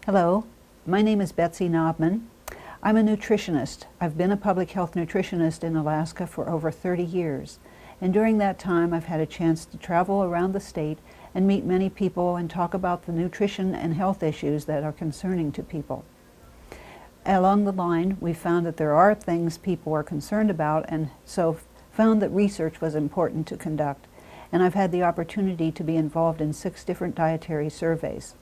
Hello, my name is Betsy Knobman. I'm a nutritionist. I've been a public health nutritionist in Alaska for over 30 years. And during that time, I've had a chance to travel around the state and meet many people and talk about the nutrition and health issues that are concerning to people. Along the line, we found that there are things people are concerned about, and so found that research was important to conduct. And I've had the opportunity to be involved in 6 different dietary surveys.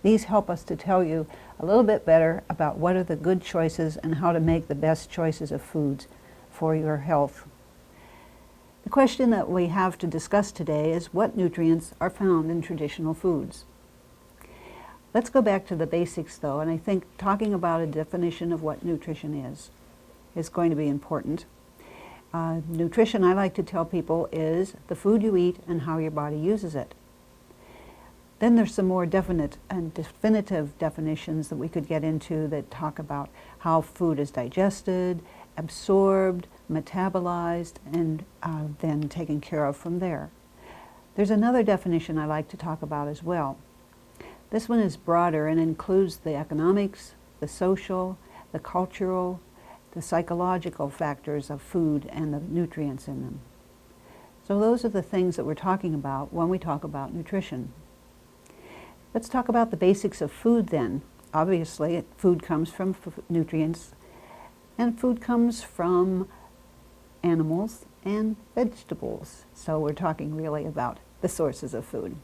These help us to tell you a little bit better about what are the good choices and how to make the best choices of foods for your health. The question that we have to discuss today is what nutrients are found in traditional foods. Let's go back to the basics though, and I think talking about a definition of what nutrition is going to be important. Nutrition, I like to tell people, is the food you eat and how your body uses it. Then there's some more definite and definitive definitions that we could get into that talk about how food is digested, absorbed, metabolized, and then taken care of from there. There's another definition I like to talk about as well. This one is broader and includes the economics, the social, the cultural, the psychological factors of food and the nutrients in them. So those are the things that we're talking about when we talk about nutrition. Let's talk about the basics of food then. Obviously, food comes from nutrients, and food comes from animals and vegetables. So we're talking really about the sources of food.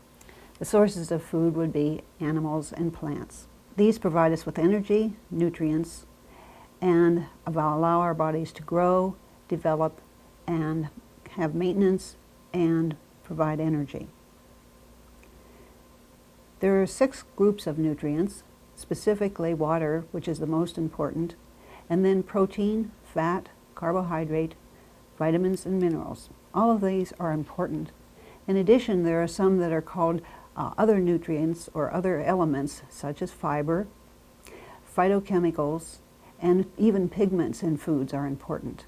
The sources of food would be animals and plants. These provide us with energy, nutrients, and allow our bodies to grow, develop, and have maintenance and provide energy. There are 6 groups of nutrients, specifically water, which is the most important, and then protein, fat, carbohydrate, vitamins, and minerals. All of these are important. In addition, there are some that are called other nutrients or other elements, such as fiber, phytochemicals, and even pigments in foods are important.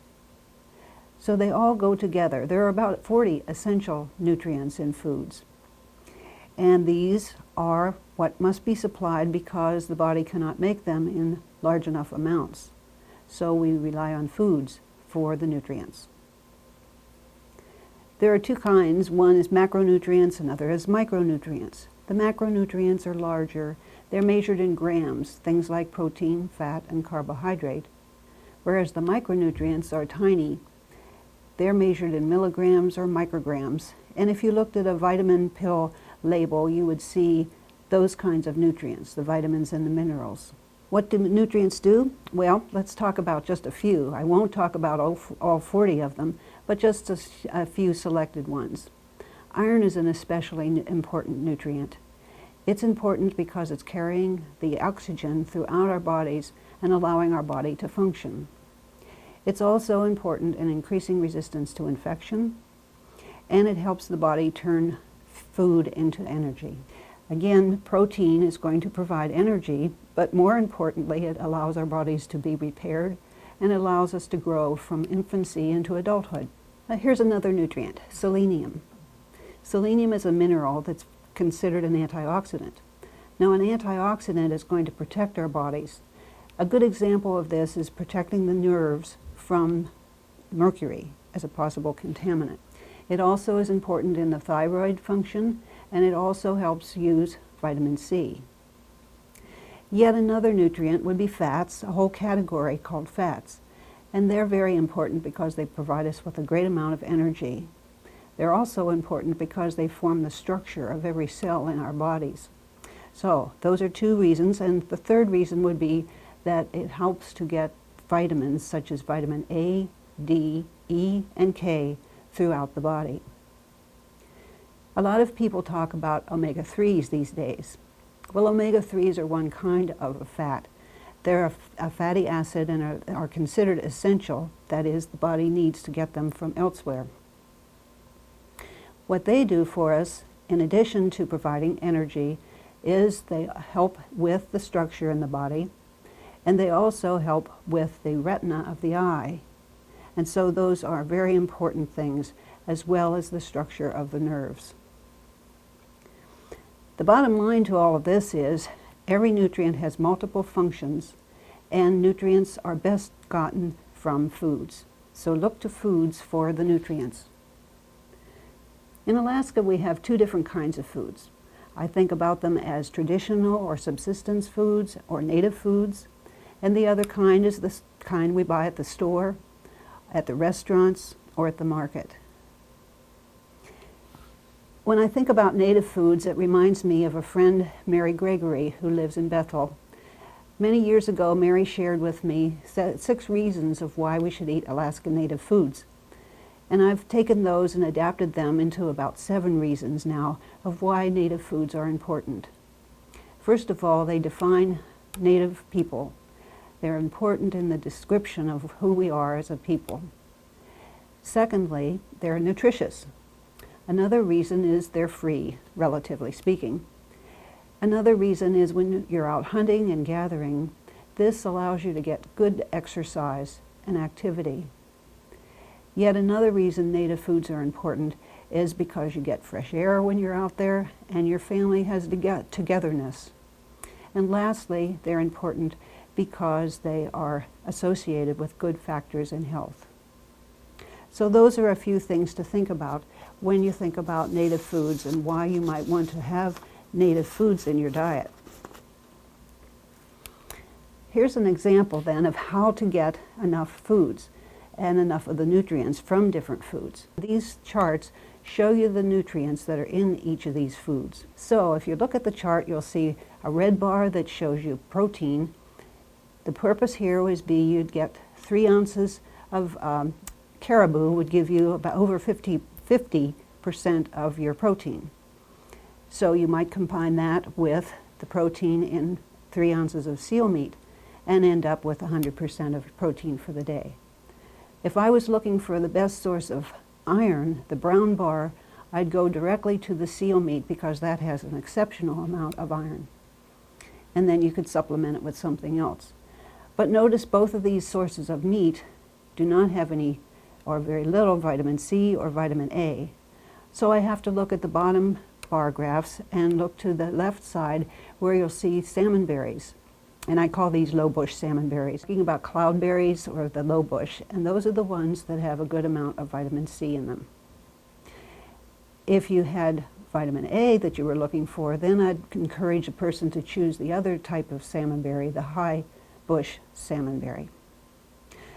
So they all go together. There are about 40 essential nutrients in foods. And these are what must be supplied because the body cannot make them in large enough amounts. So we rely on foods for the nutrients. There are 2 kinds. One is macronutrients, another is micronutrients. The macronutrients are larger. They're measured in grams, things like protein, fat, and carbohydrate. Whereas the micronutrients are tiny. They're measured in milligrams or micrograms. And if you looked at a vitamin pill label, you would see those kinds of nutrients, the vitamins and the minerals. What do nutrients do? Well, let's talk about just a few. I won't talk about all 40 of them, but just a few selected ones. Iron is an especially important nutrient. It's important because it's carrying the oxygen throughout our bodies and allowing our body to function. It's also important in increasing resistance to infection, and it helps the body turn food into energy. Again, protein is going to provide energy, but more importantly, it allows our bodies to be repaired and allows us to grow from infancy into adulthood. Here's another nutrient, selenium. Selenium is a mineral that's considered an antioxidant. Now, an antioxidant is going to protect our bodies. A good example of this is protecting the nerves from mercury as a possible contaminant. It also is important in the thyroid function, and it also helps use vitamin C. Yet another nutrient would be fats, a whole category called fats. And they're very important because they provide us with a great amount of energy. They're also important because they form the structure of every cell in our bodies. So those are 2 reasons, and the third reason would be that it helps to get vitamins such as vitamin A, D, E, and K throughout the body. A lot of people talk about omega-3s these days. Well, omega-3s are one kind of a fat. They're a fatty acid and are considered essential. That is, the body needs to get them from elsewhere. What they do for us, in addition to providing energy, is they help with the structure in the body, and they also help with the retina of the eye. And so those are very important things, as well as the structure of the nerves. The bottom line to all of this is Every nutrient has multiple functions, and nutrients are best gotten from foods. So look to foods for the nutrients. In Alaska, we have two different kinds of foods. I think about them as traditional or subsistence foods or native foods, and the other kind is the kind we buy at the store, at the restaurants, or at the market. When I think about native foods, it reminds me of a friend, Mary Gregory, who lives in Bethel. Many years ago, Mary shared with me 6 reasons of why we should eat Alaska native foods. And I've taken those and adapted them into about 7 reasons now of why native foods are important. First of all, they define native people. They're important in the description of who we are as a people. Secondly, they're nutritious. Another reason is they're free, relatively speaking. Another reason is when you're out hunting and gathering, this allows you to get good exercise and activity. Yet another reason native foods are important is because you get fresh air when you're out there and your family has togetherness. And lastly, they're important because they are associated with good factors in health. So those are a few things to think about when you think about native foods and why you might want to have native foods in your diet. Here's an example then of how to get enough foods and enough of the nutrients from different foods. These charts show you the nutrients that are in each of these foods. So if you look at the chart, you'll see a red bar that shows you protein. The purpose here would be you'd get 3 ounces of caribou would give you about over 50% of your protein. So you might combine that with the protein in 3 ounces of seal meat and end up with 100% of protein for the day. If I was looking for the best source of iron, the brown bar, I'd go directly to the seal meat because that has an exceptional amount of iron. And then you could supplement it with something else. But notice both of these sources of meat do not have any or very little vitamin C or vitamin A. So I have to look at the bottom bar graphs and look to the left side where you'll see salmon berries. And I call these low bush salmon berries. Speaking about cloudberries or the low bush, and those are the ones that have a good amount of vitamin C in them. If you had vitamin A that you were looking for, then I'd encourage a person to choose the other type of salmon berry, the high bush salmon berry.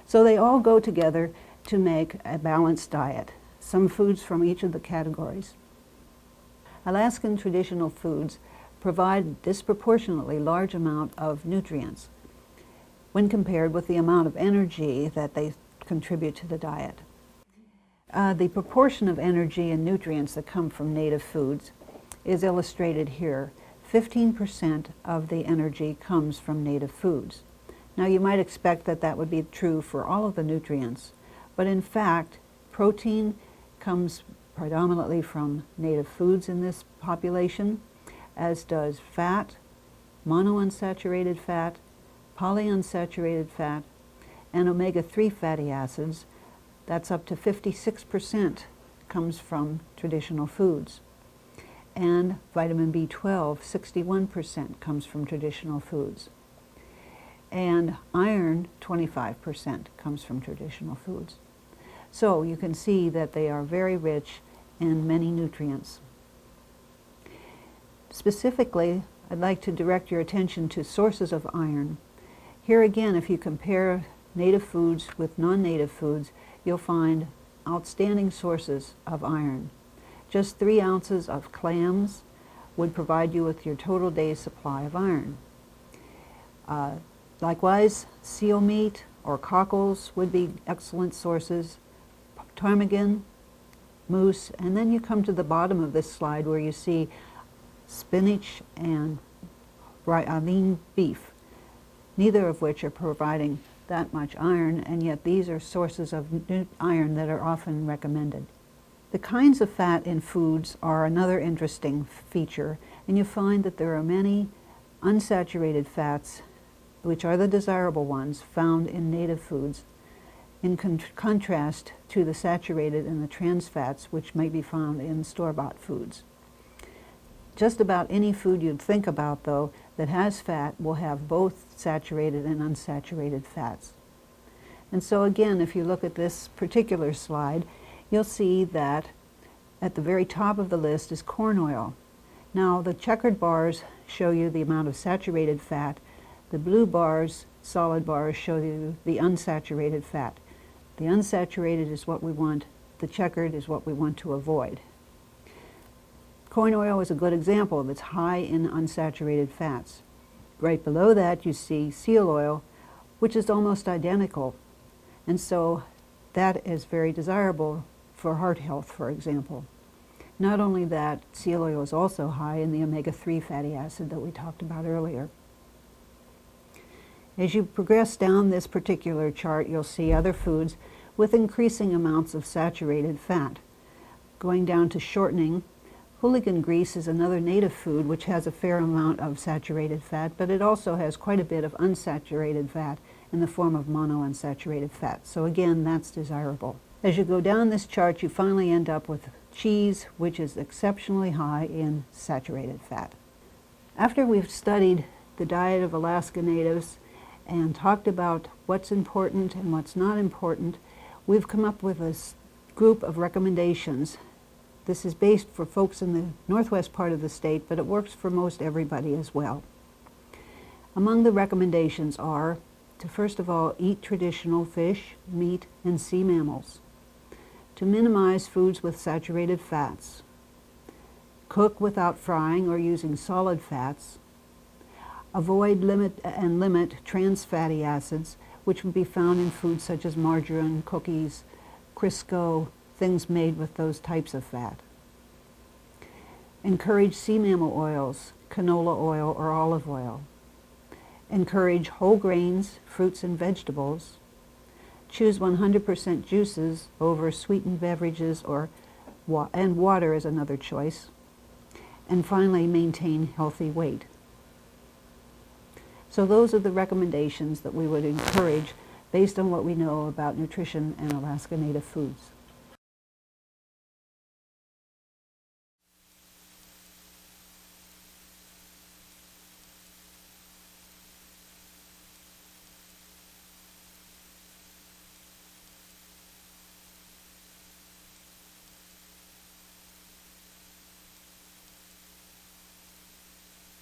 So they all go together to make a balanced diet, some foods from each of the categories. Alaskan traditional foods provide disproportionately large amount of nutrients when compared with the amount of energy that they contribute to the diet. The proportion of energy and nutrients that come from native foods is illustrated here. 15% of the energy comes from native foods. Now you might expect that that would be true for all of the nutrients, but in fact, protein comes predominantly from native foods in this population, as does fat, monounsaturated fat, polyunsaturated fat, and omega-3 fatty acids. That's up to 56% comes from traditional foods. And vitamin B12, 61% comes from traditional foods. And iron, 25% comes from traditional foods. So you can see that they are very rich in many nutrients. Specifically, I'd like to direct your attention to sources of iron. Here again, if you compare native foods with non-native foods, you'll find outstanding sources of iron. Just 3 ounces of clams would provide you with your total day's supply of iron. Likewise, seal meat or cockles would be excellent sources, ptarmigan, moose, and then you come to the bottom of this slide where you see spinach and lean beef, neither of which are providing that much iron, and yet these are sources of iron that are often recommended. The kinds of fat in foods are another interesting feature, and you find that there are many unsaturated fats, which are the desirable ones, found in native foods, in contrast to the saturated and the trans fats, which may be found in store-bought foods. Just about any food you'd think about, though, that has fat will have both saturated and unsaturated fats. And so again, if you look at this particular slide, you'll see that at the very top of the list is corn oil. Now, the checkered bars show you the amount of saturated fat. The blue bars, solid bars, show you the unsaturated fat. The unsaturated is what we want. The checkered is what we want to avoid. Corn oil is a good example. It's high in unsaturated fats. Right below that you see seal oil, which is almost identical. And so that is very desirable for heart health, for example. Not only that, seal oil is also high in the omega-3 fatty acid that we talked about earlier. As you progress down this particular chart, you'll see other foods with increasing amounts of saturated fat. Going down to shortening, hooligan grease is another native food which has a fair amount of saturated fat, but it also has quite a bit of unsaturated fat in the form of monounsaturated fat. So again, that's desirable. As you go down this chart, you finally end up with cheese, which is exceptionally high in saturated fat. After we've studied the diet of Alaska Natives and talked about what's important and what's not important, we've come up with a group of recommendations. This is based for folks in the northwest part of the state, but it works for most everybody as well. Among the recommendations are to, first of all, eat traditional fish, meat, and sea mammals. To minimize foods with saturated fats. Cook without frying or using solid fats. Avoid limit trans fatty acids, which would be found in foods such as margarine, cookies, Crisco, things made with those types of fat. Encourage sea mammal oils, canola oil or olive oil. Encourage whole grains, fruits and vegetables. Choose 100% juices over sweetened beverages and water is another choice. And finally, maintain healthy weight. So those are the recommendations that we would encourage based on what we know about nutrition and Alaska Native foods.